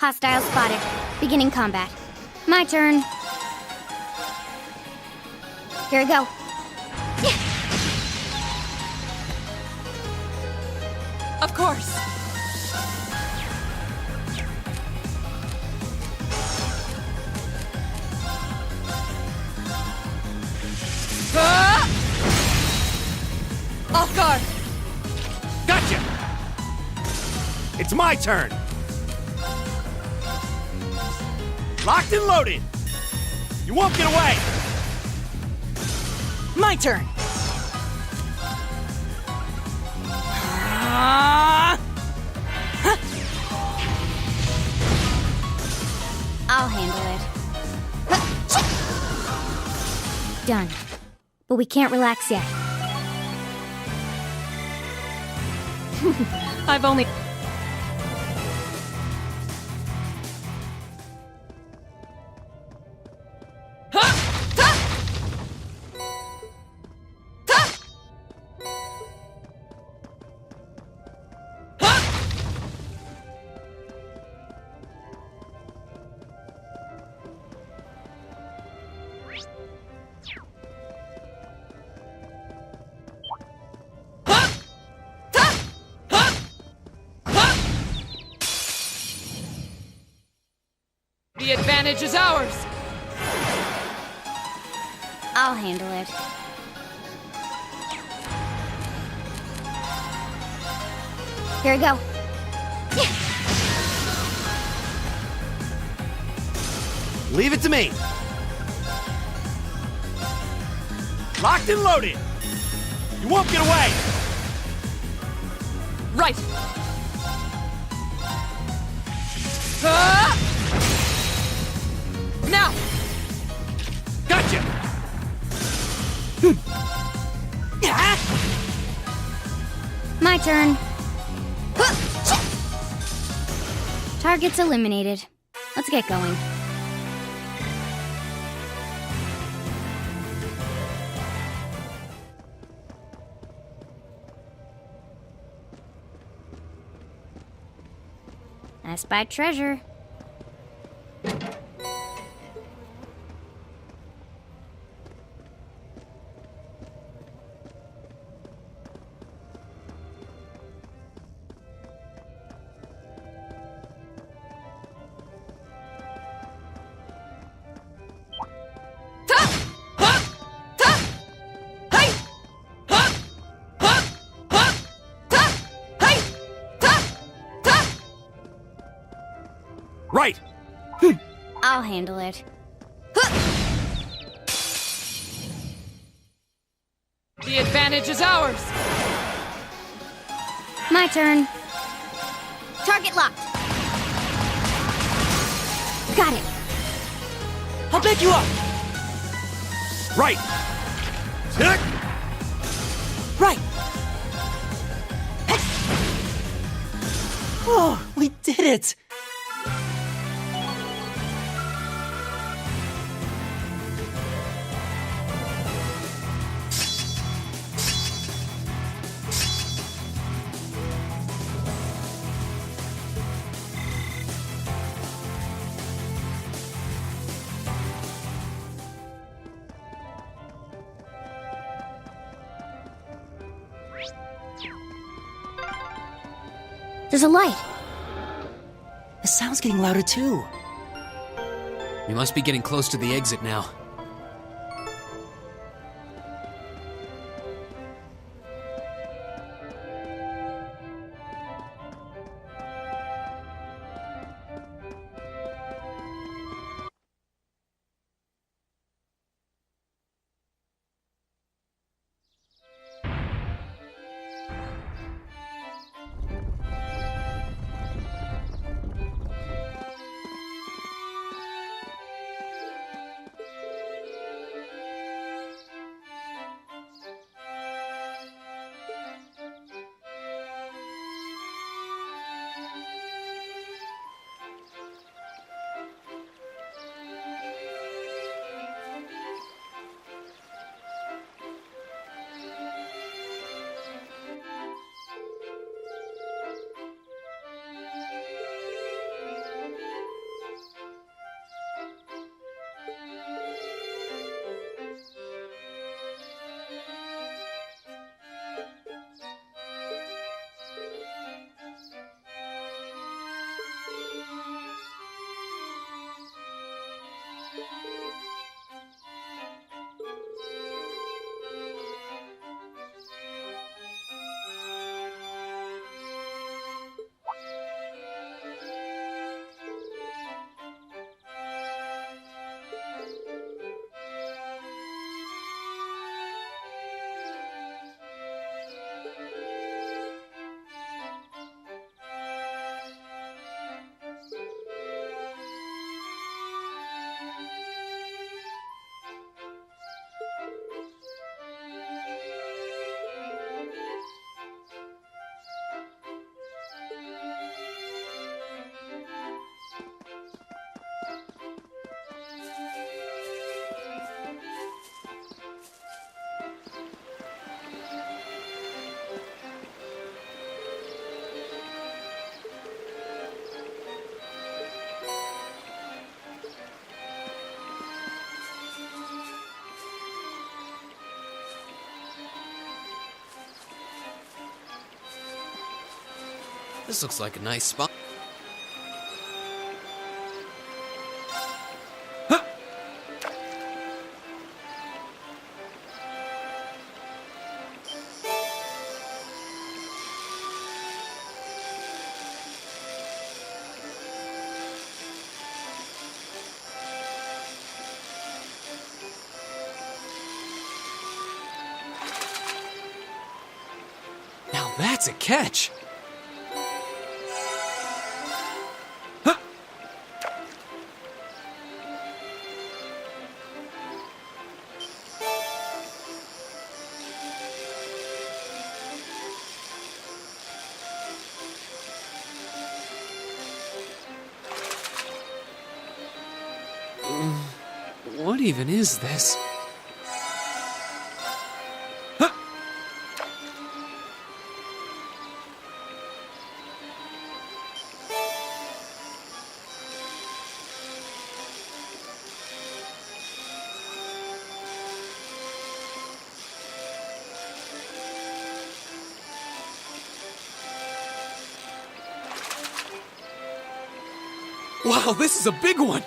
Hostile spotted. Beginning combat. My turn. Here we go. Of course. Off guard. Gotcha! It's my turn. Locked and loaded. You won't get away. My turn. I'll handle it. Done. But we can't relax yet. I've only... The advantage is ours! I'll handle it. Here we go. Leave it to me. Locked and loaded. You won't get away. Right! Now! Gotcha! My turn. Target's eliminated. Let's get going. I spied treasure. Right! I'll handle it. The advantage is ours! My turn. Target locked. Got it. I'll back you up! Right! Tick! Right! Oh, we did it! There's a light. The sound's getting louder too. We must be getting close to the exit now. This looks like a nice spot. Now that's a catch! Huh. What even is this? Wow, this is a big one!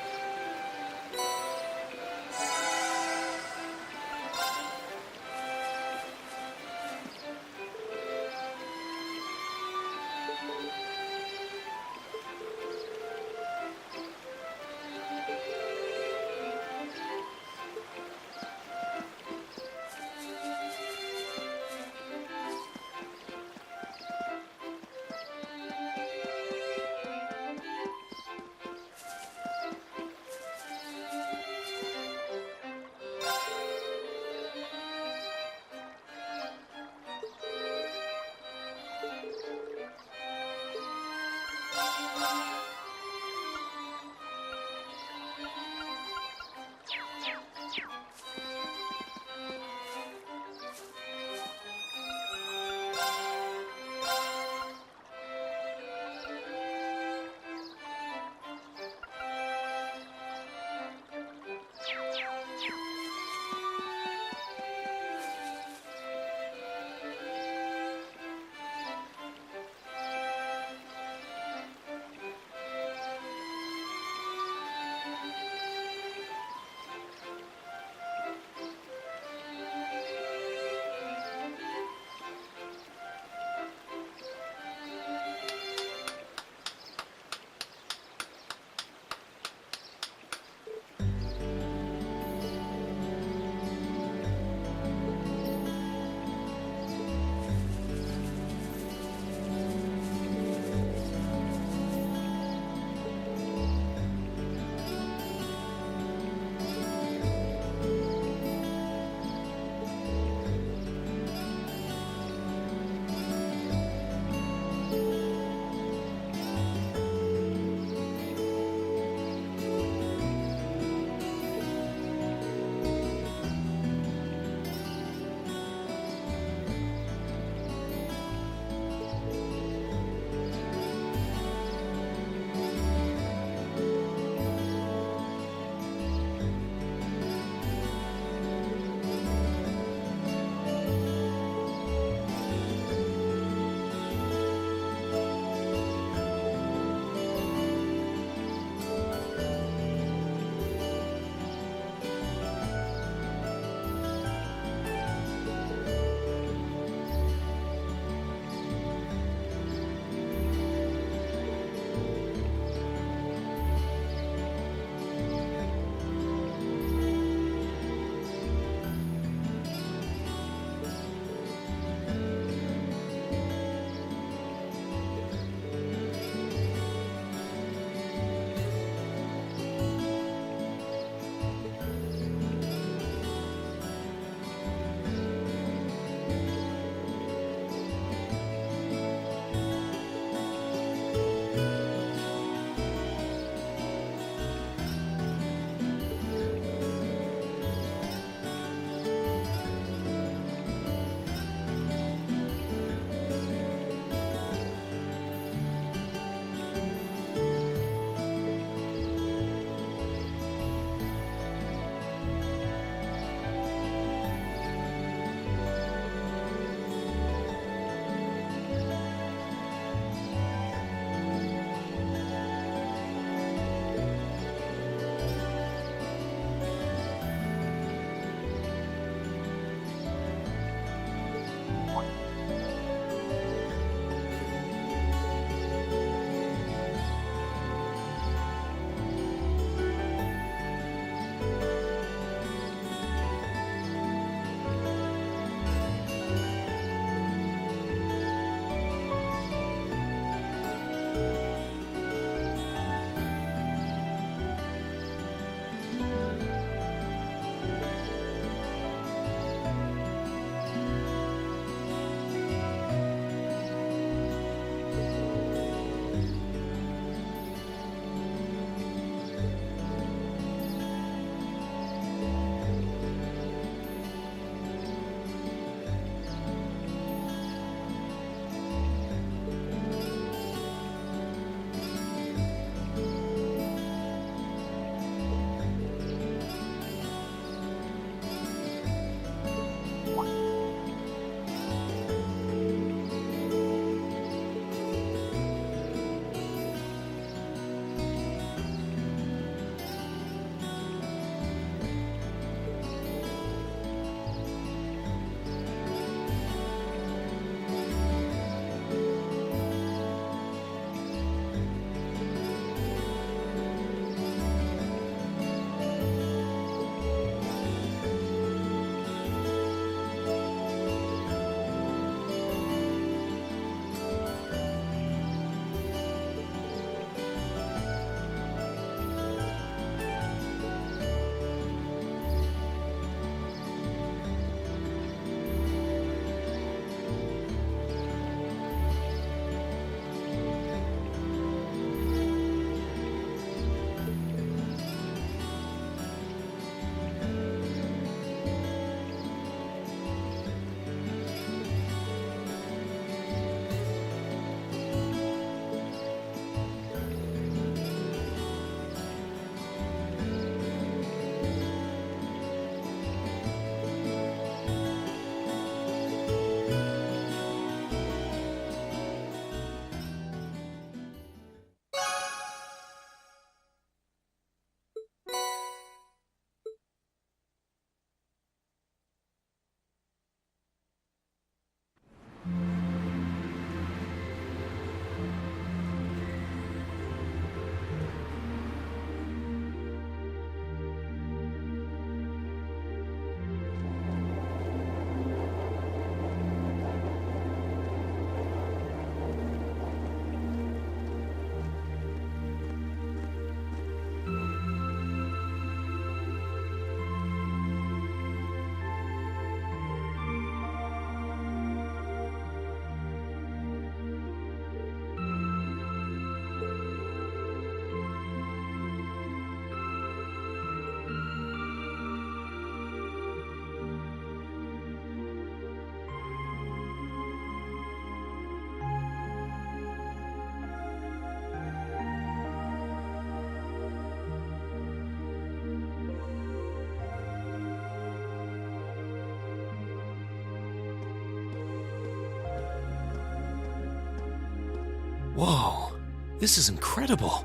Whoa, this is incredible.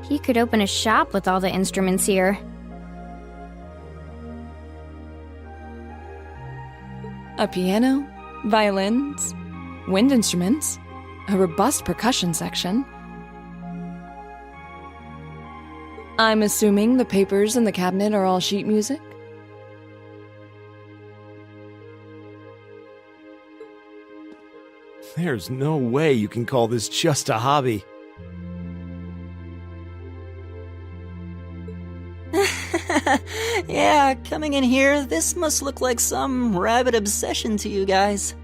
He could open a shop with all the instruments here. A piano, violins, wind instruments, a robust percussion section. I'm assuming the papers in the cabinet are all sheet music? There's no way you can call this just a hobby. Yeah, coming in here, this must look like some rabid obsession to you guys.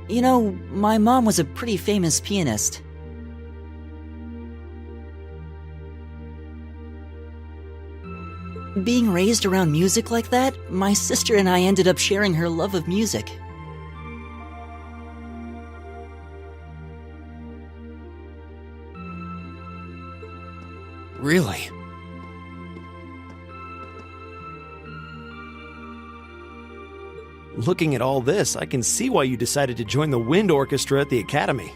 You know, my mom was a pretty famous pianist. Being raised around music like that, my sister and I ended up sharing her love of music. Really? Looking at all this, I can see why you decided to join the wind orchestra at the academy.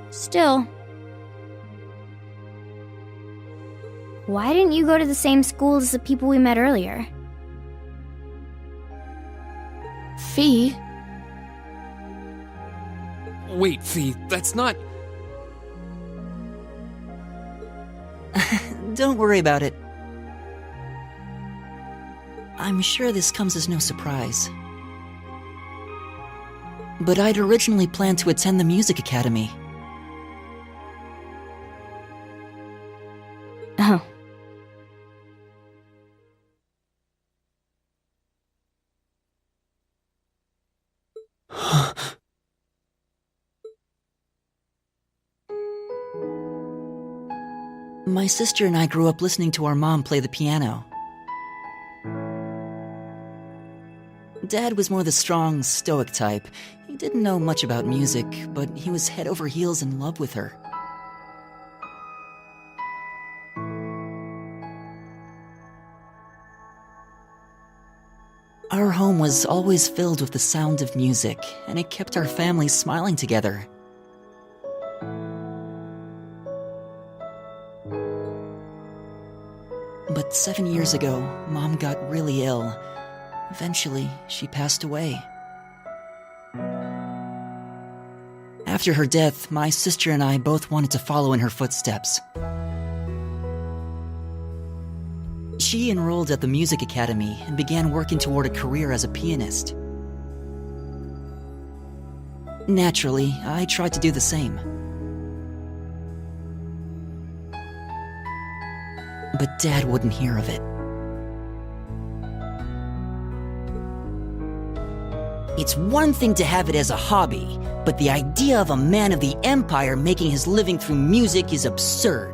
Still. Why didn't you go to the same school as the people we met earlier? Fee? Wait, Fee, that's not... Don't worry about it. I'm sure this comes as no surprise. But I'd originally planned to attend the music academy. Oh. My sister and I grew up listening to our mom play the piano. Dad was more the strong, stoic type. He didn't know much about music, but he was head over heels in love with her. Our home was always filled with the sound of music, and it kept our family smiling together. But 7 years ago, Mom got really ill. Eventually, she passed away. After her death, my sister and I both wanted to follow in her footsteps. She enrolled at the music academy and began working toward a career as a pianist. Naturally, I tried to do the same. But Dad wouldn't hear of it. It's one thing to have it as a hobby, but the idea of a man of the Empire making his living through music is absurd.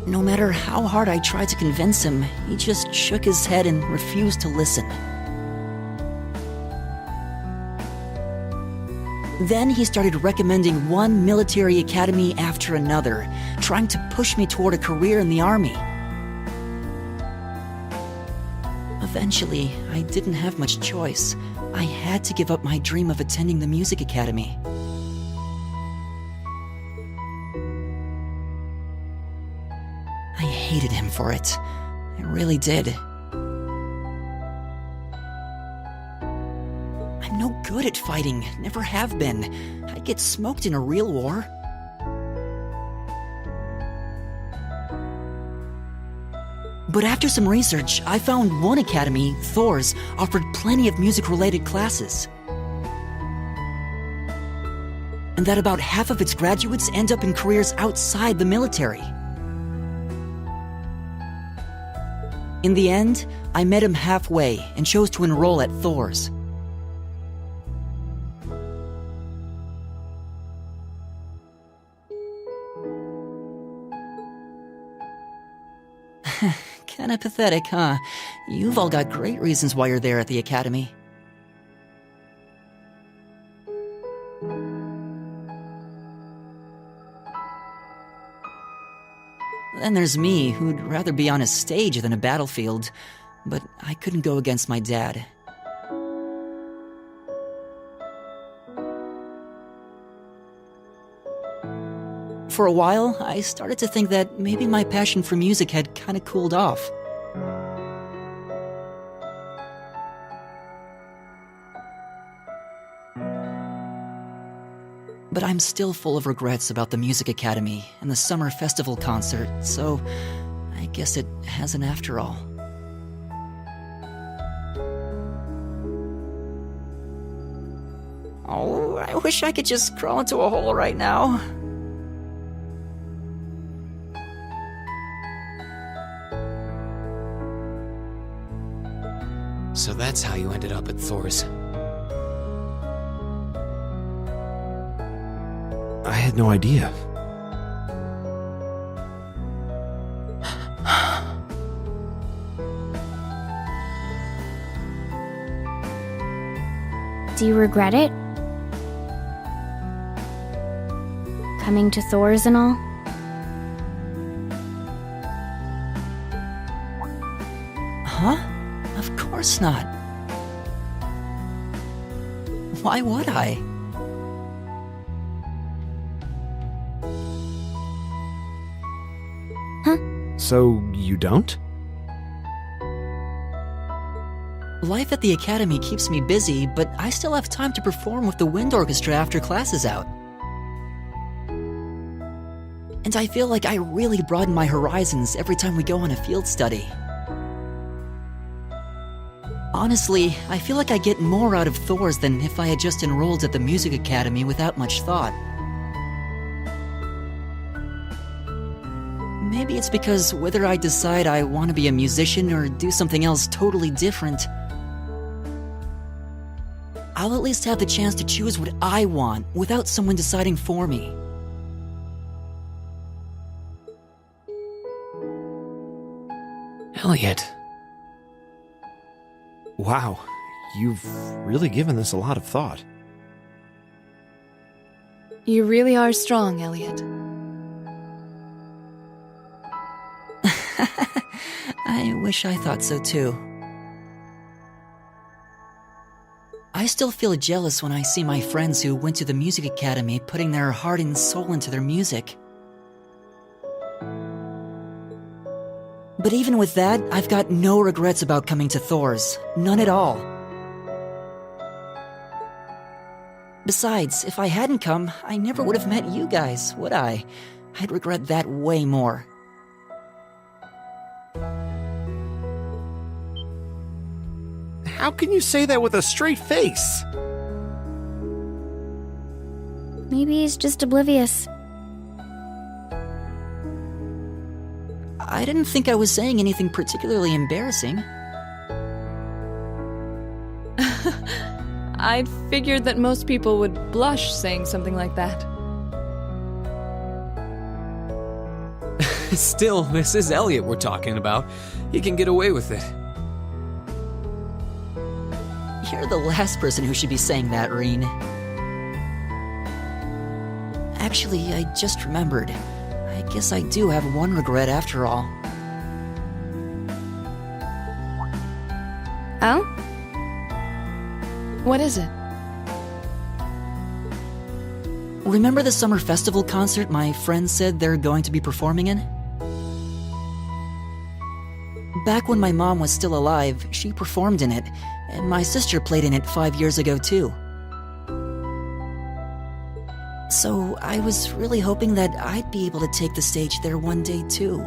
No matter how hard I tried to convince him, he just shook his head and refused to listen. Then he started recommending one military academy after another, trying to push me toward a career in the army. Eventually, I didn't have much choice. I had to give up my dream of attending the music academy. I hated him for it. I really did. I'm no good at fighting, never have been. I'd get smoked in a real war. But after some research, I found one academy, Thor's, offered plenty of music-related classes. And that about half of its graduates end up in careers outside the military. In the end, I met him halfway and chose to enroll at Thor's. Kinda pathetic, huh? You've all got great reasons why you're there at the academy. Then there's me, who'd rather be on a stage than a battlefield, but I couldn't go against my dad. For a while, I started to think that maybe my passion for music had kinda cooled off. But I'm still full of regrets about the Music Academy and the summer festival concert, so I guess it hasn't after all. Oh, I wish I could just crawl into a hole right now. So that's how you ended up at Thor's. I had no idea. Do you regret it? Coming to Thor's and all? Huh? Of course not. Why would I? So, you don't? Life at the Academy keeps me busy, but I still have time to perform with the wind orchestra after class is out. And I feel like I really broaden my horizons every time we go on a field study. Honestly, I feel like I get more out of Thor's than if I had just enrolled at the Music Academy without much thought. Maybe it's because whether I decide I want to be a musician or do something else totally different, I'll at least have the chance to choose what I want without someone deciding for me. Elliot. Wow, you've really given this a lot of thought. You really are strong, Elliot. I wish I thought so too. I still feel jealous when I see my friends who went to the Music Academy putting their heart and soul into their music. But even with that, I've got no regrets about coming to Thor's. None at all. Besides, if I hadn't come, I never would have met you guys, would I? I'd regret that way more. How can you say that with a straight face? Maybe he's just oblivious. I didn't think I was saying anything particularly embarrassing. I'd figured that most people would blush saying something like that. Still, this is Elliot we're talking about. He can get away with it. You're the last person who should be saying that, Reen. Actually, I just remembered. I guess I do have one regret after all. Oh? What is it? Remember the summer festival concert my friends said they're going to be performing in? Back when my mom was still alive, she performed in it, and my sister played in it 5 years ago too. So I was really hoping that I'd be able to take the stage there one day too.